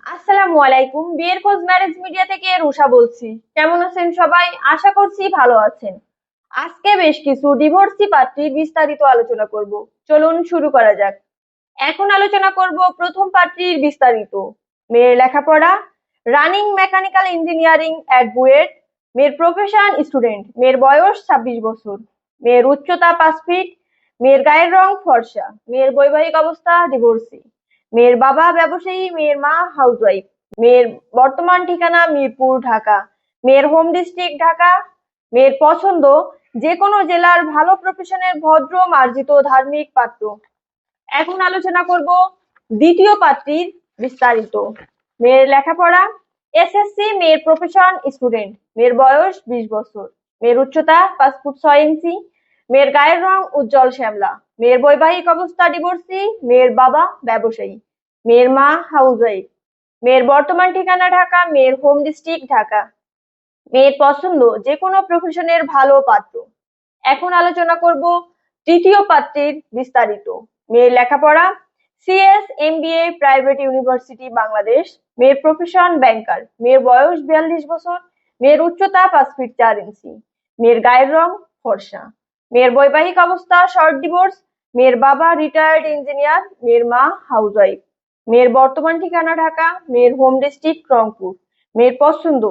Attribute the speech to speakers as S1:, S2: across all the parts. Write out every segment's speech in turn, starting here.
S1: আসসালামু আলাইকুম। বিয়ের খোঁজ ম্যারেজ মিডিয়া থেকে রুষা বলছি। কেমন আছেন সবাই? আশা করছি ভালো আছেন। আজকে বেশ কিছু ডিভোর্সি পাত্রীর বিস্তারিত আলোচনা করব। চলুন শুরু করা যাক। এখন আলোচনা করব প্রথম পাত্রীর বিস্তারিত। মেয়ের লেখাপড়া running mechanical engineering at BUET. মেয়ের প্রফেশন স্টুডেন্ট। মেয়ের বয়স 26 বছর। মেয়ের উচ্চতা 5 ফিট। মেয়ের গায়ের রং ফর্সা। মেয়ের বৈবাহিক অবস্থা ডিভোর্সি। মেয়ের বাবা ব্যবসায়ী। মেয়ের মা হাউসওয়াইফ। মেয়ের বর্তমান ঠিকানা মিরপুর, ঢাকা। মেয়ের হোম ডিস্ট্রিক্ট ঢাকা। মেয়ের পছন্দ যে কোনো জেলার ভালো প্রফেশনের ভদ্র মার্জিত ধার্মিক পাত্র। এখন আলোচনা করব দ্বিতীয় পাত্রীর বিস্তারিত। মেয়ের লেখাপড়া এসএসসি। মেয়ের প্রফেশন স্টুডেন্ট। মেয়ের বয়স 20 বছর। মেয়ের উচ্চতা 5 ফুট 6 ইঞ্চি। মেয়ের গায়ের রং উজ্জ্বল শ্যামলা। মেয়ের বৈবাহিক অবস্থা ডিভোর্সি। মেয়ের বাবা ব্যবসায়ী। মেয়ের মা হাউসওয়াইফ। মেয়ের বর্তমান ঠিকানা ঢাকা। মেয়ের হোম ডিস্ট্রিক্ট ঢাকা। মেয়ের পছন্দ যে কোনো প্রফেশনের ভালো পাত্র। এখন আলোচনা করব তৃতীয় পাত্রীর বিস্তারিত। মেয়ের লেখাপড়া CS MBA private university Bangladesh. মেয়ের প্রফেশন ব্যাংকার। মেয়ের বয়স 42 বছর। মেয়ের উচ্চতা 5 ফিট 4 ইঞ্চি। মেয়ের গায়ের রং ফর্সা। মেয়ের বৈবাহিক অবস্থা শর্ট ডিভোর্স। মেয়ের বাবা রিটায়ার্ড ইঞ্জিনিয়ার। মেয়ের মা হাউসওয়াইফ। মেয়ের বর্তমান ঠিকানা ঢাকা। মেয়ের হোম ডিস্ট্রিক্ট রংপুর। মেয়ের পছন্দ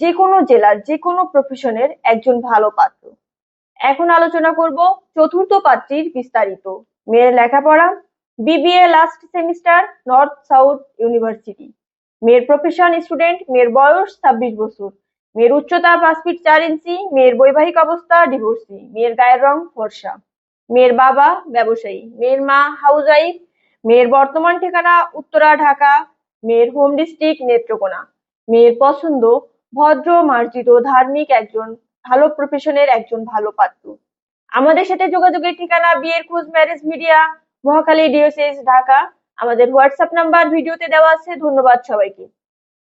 S1: যে কোনো জেলার যে কোনো প্রফেশনের একজন ভালো পাত্র। এখন আলোচনা করব চতুর্থ পাত্রীর বিস্তারিত। মেয়ের লেখাপড়া BBA last semester north south university. মেয়ের প্রফেশন স্টুডেন্ট। মেয়ের বয়স 26 বছর। মেয়ের উচ্চতা 5 ফিট 4 ইঞ্চি। মেয়ের বৈবাহিক অবস্থা ডিভোর্সি। মেয়ের গায়ের রং ফর্সা। মেয়ের বাবা ব্যবসায়ী। মেয়ের মা হাউসওয়াইফ। মেয়ের বর্তমান ঠিকানা উত্তরা, ঢাকা। মেয়ের হোম ডিস্ট্রিক্ট নেত্রকোনা। মেয়ের পছন্দ ভদ্র মার্জিত ধার্মিক একজন ভালো প্রফেশনের একজন ভালো পাত্র। আমাদের সাথে যোগাযোগের ঠিকানা বিয়ের খোঁজ ম্যারেজ মিডিয়া, মহাখালী ডিওসিস, ঢাকা। আমাদের হোয়াটসঅ্যাপ নাম্বার ভিডিওতে দেওয়া আছে। ধন্যবাদ সবাইকে।